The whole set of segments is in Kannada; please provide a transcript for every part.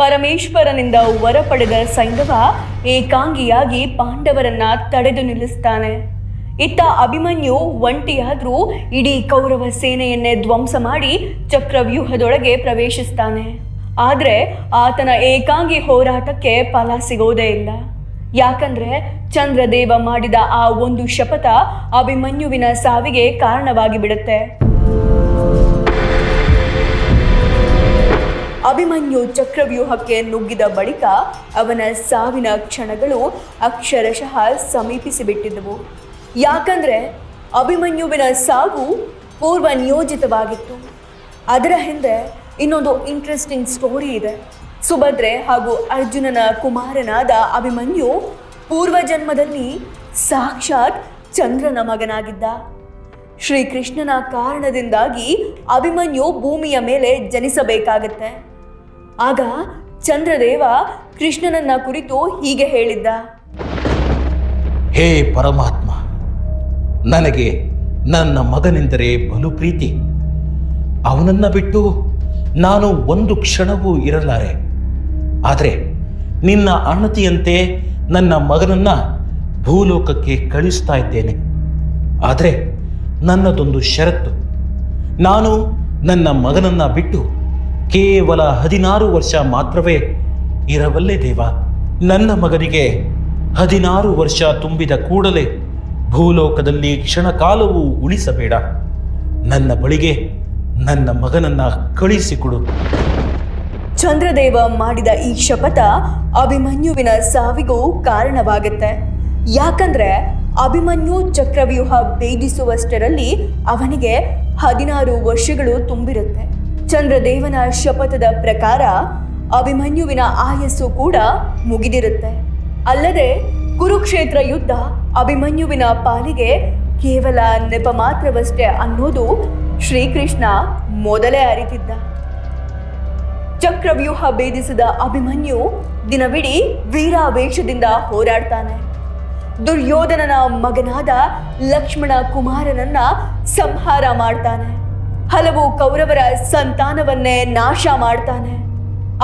ಪರಮೇಶ್ವರನಿಂದ ವರ ಪಡೆದ ಸೈಂಧವ ಏಕಾಂಗಿಯಾಗಿ ಪಾಂಡವರನ್ನ ತಡೆದು ನಿಲ್ಲಿಸ್ತಾನೆ. ಇತ್ತ ಅಭಿಮನ್ಯು ಒಂಟಿಯಾದ್ರೂ ಇಡೀ ಕೌರವ ಸೇನೆಯನ್ನೇ ಧ್ವಂಸ ಮಾಡಿ ಚಕ್ರವ್ಯೂಹದೊಳಗೆ ಪ್ರವೇಶಿಸ್ತಾನೆ. ಆದ್ರೆ ಆತನ ಏಕಾಂಗಿ ಹೋರಾಟಕ್ಕೆ ಫಲ ಸಿಗೋದೇ ಇಲ್ಲ. ಯಾಕಂದ್ರೆ ಚಂದ್ರದೇವ ಮಾಡಿದ ಆ ಒಂದು ಶಪಥ ಅಭಿಮನ್ಯುವಿನ ಸಾವಿಗೆ ಕಾರಣವಾಗಿ ಬಿಡುತ್ತೆ. ಅಭಿಮನ್ಯು ಚಕ್ರವ್ಯೂಹಕ್ಕೆ ನುಗ್ಗಿದ ಬಳಿಕ ಅವನ ಸಾವಿನ ಕ್ಷಣಗಳು ಅಕ್ಷರಶಃ ಸಮೀಪಿಸಿಬಿಟ್ಟಿದ್ದವು. ಯಾಕಂದ್ರೆ ಅಭಿಮನ್ಯುವಿನ ಸಾವು ಪೂರ್ವ ನಿಯೋಜಿತವಾಗಿತ್ತು. ಅದರ ಹಿಂದೆ ಇನ್ನೊಂದು ಇಂಟ್ರೆಸ್ಟಿಂಗ್ ಸ್ಟೋರಿ ಇದೆ. ಸುಭದ್ರೆ ಹಾಗೂ ಅರ್ಜುನನ ಕುಮಾರನಾದ ಅಭಿಮನ್ಯು ಪೂರ್ವಜನ್ಮದಲ್ಲಿ ಸಾಕ್ಷಾತ್ ಚಂದ್ರನ ಮಗನಾಗಿದ್ದ. ಶ್ರೀಕೃಷ್ಣನ ಕಾರಣದಿಂದಾಗಿ ಅಭಿಮನ್ಯು ಭೂಮಿಯ ಮೇಲೆ ಜನಿಸಬೇಕಾಗತ್ತೆ. ಆಗ ಚಂದ್ರದೇವ ಕೃಷ್ಣನನ್ನ ಕುರಿತು ಹೀಗೆ ಹೇಳಿದ್ದ: ಹೇ ಪರಮಾತ್ಮ, ನನಗೆ ನನ್ನ ಮಗನೆಂದರೆ ಬಲು ಪ್ರೀತಿ. ಅವನನ್ನ ಬಿಟ್ಟು ನಾನು ಒಂದು ಕ್ಷಣವೂ ಇರಲಾರೆ. ಆದರೆ ನಿನ್ನ ಅಣತಿಯಂತೆ ನನ್ನ ಮಗನನ್ನ ಭೂಲೋಕಕ್ಕೆ ಕಳಿಸ್ತಾ ಇದ್ದೇನೆ. ಆದರೆ ನನ್ನದೊಂದು ಷರತ್ತು. ನಾನು ನನ್ನ ಮಗನನ್ನ ಬಿಟ್ಟು ಕೇವಲ 16 ವರ್ಷ ಮಾತ್ರವೇ ಇರಬಲ್ಲೆ ದೇವ. ನನ್ನ ಮಗನಿಗೆ 16 ವರ್ಷ ತುಂಬಿದ ಕೂಡಲೇ ಭೂಲೋಕದಲ್ಲಿ ಕ್ಷಣಕಾಲವೂ ಉಳಿಸಬೇಡ. ನನ್ನ ಬಳಿಗೆ ನನ್ನ ಮಗನನ್ನ ಕಳಿಸಿಕೊಡು. ಚಂದ್ರದೇವ ಮಾಡಿದ ಈ ಶಪಥ ಅಭಿಮನ್ಯುವಿನ ಸಾವಿಗೂ ಕಾರಣವಾಗುತ್ತೆ. ಯಾಕಂದ್ರೆ ಅಭಿಮನ್ಯು ಚಕ್ರವ್ಯೂಹ ಭೇದಿಸುವಷ್ಟರಲ್ಲಿ ಅವನಿಗೆ 16 ವರ್ಷಗಳು ತುಂಬಿರುತ್ತೆ. ಚಂದ್ರದೇವನ ಶಪಥದ ಪ್ರಕಾರ ಅಭಿಮನ್ಯುವಿನ ಆಯಸ್ಸು ಕೂಡ ಮುಗಿದಿರುತ್ತೆ. ಅಲ್ಲದೆ ಕುರುಕ್ಷೇತ್ರ ಯುದ್ಧ ಅಭಿಮನ್ಯುವಿನ ಪಾಲಿಗೆ ಕೇವಲ ನೆಪ ಮಾತ್ರವಷ್ಟೇ ಅನ್ನೋದು ಶ್ರೀಕೃಷ್ಣ ಮೊದಲೇ ಅರಿತಿದ್ದ. ಚಕ್ರವ್ಯೂಹ ಭೇದಿಸಿದ ಅಭಿಮನ್ಯು ದಿನವಿಡೀ ವೀರಾವೇಶದಿಂದ ಹೋರಾಡ್ತಾನೆ. ದುರ್ಯೋಧನನ ಮಗನಾದ ಲಕ್ಷ್ಮಣ ಕುಮಾರನನ್ನ ಸಂಹಾರ ಮಾಡ್ತಾನೆ. ಹಲವು ಕೌರವರ ಸಂತಾನವನ್ನೇ ನಾಶ ಮಾಡ್ತಾನೆ.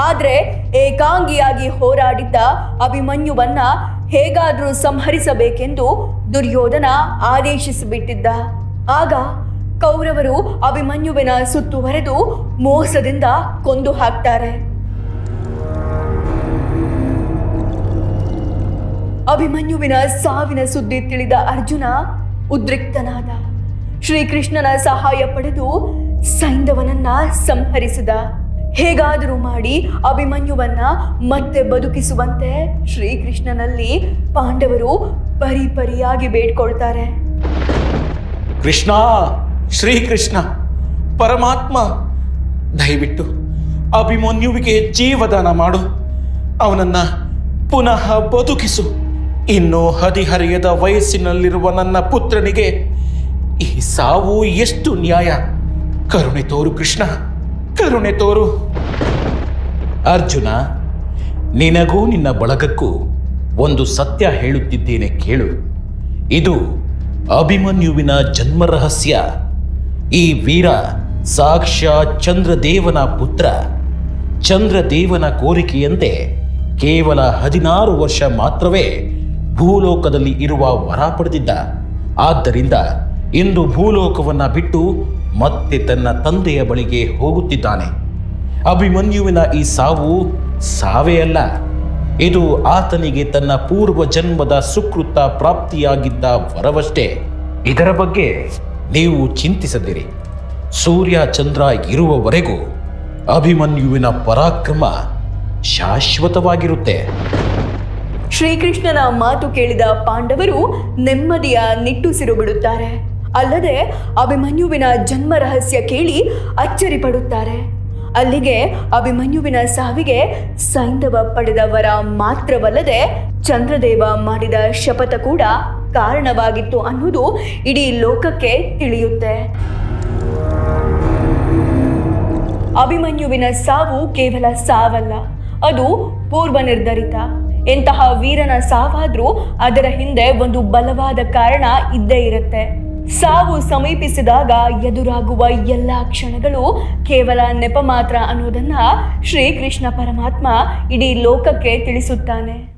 ಆದ್ರೆ ಏಕಾಂಗಿಯಾಗಿ ಹೋರಾಡಿದ್ದ ಅಭಿಮನ್ಯುವನ್ನ ಹೇಗಾದ್ರೂ ಸಂಹರಿಸಬೇಕೆಂದು ದುರ್ಯೋಧನ ಆದೇಶಿಸಿಬಿಟ್ಟಿದ್ದ. ಆಗ ಕೌರವರು ಅಭಿಮನ್ಯುವಿನ ಸುತ್ತುವರೆದು ಮೋಸದಿಂದ ಕೊಂದು ಹಾಕ್ತಾರೆ. ಅಭಿಮನ್ಯುವಿನ ಸಾವಿನ ಸುದ್ದಿ ತಿಳಿದ ಅರ್ಜುನ ಉದ್ರಿಕ್ತನಾದ. ಶ್ರೀಕೃಷ್ಣನ ಸಹಾಯ ಪಡೆದು ಸೈಂಧವನನ್ನ ಸಂಹರಿಸಿದ. ಹೇಗಾದರೂ ಮಾಡಿ ಅಭಿಮನ್ಯುವನ್ನ ಮತ್ತೆ ಬದುಕಿಸುವಂತೆ ಶ್ರೀಕೃಷ್ಣನಲ್ಲಿ ಪಾಂಡವರು ಪರಿಪರಿಯಾಗಿ ಬೇಡ್ಕೊಳ್ತಾರೆ. ಕೃಷ್ಣ, ಶ್ರೀಕೃಷ್ಣ, ಪರಮಾತ್ಮ, ದಯವಿಟ್ಟು ಅಭಿಮನ್ಯುವಿಗೆ ಜೀವದಾನ ಮಾಡು. ಅವನನ್ನ ಪುನಃ ಬದುಕಿಸು. ಇನ್ನು ಹದಿಹರೆಯದ ವಯಸ್ಸಿನಲ್ಲಿರುವ ನನ್ನ ಪುತ್ರನಿಗೆ ಈ ಸಾವು ಎಷ್ಟು ನ್ಯಾಯ? ಕರುಣೆ ತೋರು ಕೃಷ್ಣ, ಕರುಣೆ ತೋರು. ಅರ್ಜುನ, ನಿನಗೂ ನಿನ್ನ ಬಳಗಕ್ಕೂ ಒಂದು ಸತ್ಯ ಹೇಳುತ್ತಿದ್ದೇನೆ ಕೇಳು. ಇದು ಅಭಿಮನ್ಯುವಿನ ಜನ್ಮ ರಹಸ್ಯ. ಈ ವೀರ ಸಾಕ್ಷಾತ್ ಚಂದ್ರದೇವನ ಪುತ್ರ. ಚಂದ್ರದೇವನ ಕೋರಿಕೆಯಂತೆ ಕೇವಲ 16 ವರ್ಷ ಮಾತ್ರವೇ ಭೂಲೋಕದಲ್ಲಿ ಇರುವ ವರ ಪಡೆದಿದ್ದ. ಆದ್ದರಿಂದ ಇಂದು ಭೂಲೋಕವನ್ನ ಬಿಟ್ಟು ಮತ್ತೆ ತನ್ನ ತಂದೆಯ ಬಳಿಗೆ ಹೋಗುತ್ತಿದ್ದಾನೆ. ಅಭಿಮನ್ಯುವಿನ ಈ ಸಾವು ಸಾವೇ ಅಲ್ಲ, ಇದು ಆತನಿಗೆ ತನ್ನ ಪೂರ್ವ ಜನ್ಮದ ಸುಕೃತ ಪ್ರಾಪ್ತಿಯಾಗಿದ್ದ ವರವಷ್ಟೇ. ಇದರ ಬಗ್ಗೆ ನೀವು ಚಿಂತಿಸದಿರಿ. ಸೂರ್ಯ ಚಂದ್ರ ಇರುವವರೆಗೂ ಅಭಿಮನ್ಯುವಿನ ಪರಾಕ್ರಮ ಶಾಶ್ವತವಾಗಿರುತ್ತೆ. ಶ್ರೀಕೃಷ್ಣನ ಮಾತು ಕೇಳಿದ ಪಾಂಡವರು ನೆಮ್ಮದಿಯ ನಿಟ್ಟುಸಿರು ಬಿಡುತ್ತಾರೆ. ಅಲ್ಲದೆ ಅಭಿಮನ್ಯುವಿನ ಜನ್ಮ ರಹಸ್ಯ ಕೇಳಿ ಅಚ್ಚರಿ ಪಡುತ್ತಾರೆ. ಅಲ್ಲಿಗೆ ಅಭಿಮನ್ಯುವಿನ ಸಾವಿಗೆ ಸೈಂಧವ ಪಡೆದ ವರ ಮಾತ್ರವಲ್ಲದೆ ಚಂದ್ರದೇವ ಮಾಡಿದ ಶಪಥ ಕೂಡ ಕಾರಣವಾಗಿತ್ತು ಅನ್ನೋದು ಇಡೀ ಲೋಕಕ್ಕೆ ತಿಳಿಯುತ್ತೆ. ಅಭಿಮನ್ಯುವಿನ ಸಾವು ಕೇವಲ ಸಾವಲ್ಲ, ಅದು ಪೂರ್ವ ನಿರ್ಧರಿತ. ಎಂತಹ ವೀರನ ಸಾವಾದ್ರೂ ಅದರ ಹಿಂದೆ ಒಂದು ಬಲವಾದ ಕಾರಣ ಇದ್ದೇ ಇರುತ್ತೆ. ಸಾವು ಸಮೀಪಿಸಿದಾಗ ಎದುರಾಗುವ ಎಲ್ಲ ಕ್ಷಣಗಳು ಕೇವಲ ನೆಪ ಮಾತ್ರ ಅನ್ನೋದನ್ನ ಶ್ರೀಕೃಷ್ಣ ಪರಮಾತ್ಮ ಇಡೀ ಲೋಕಕ್ಕೆ ತಿಳಿಸುತ್ತಾನೆ.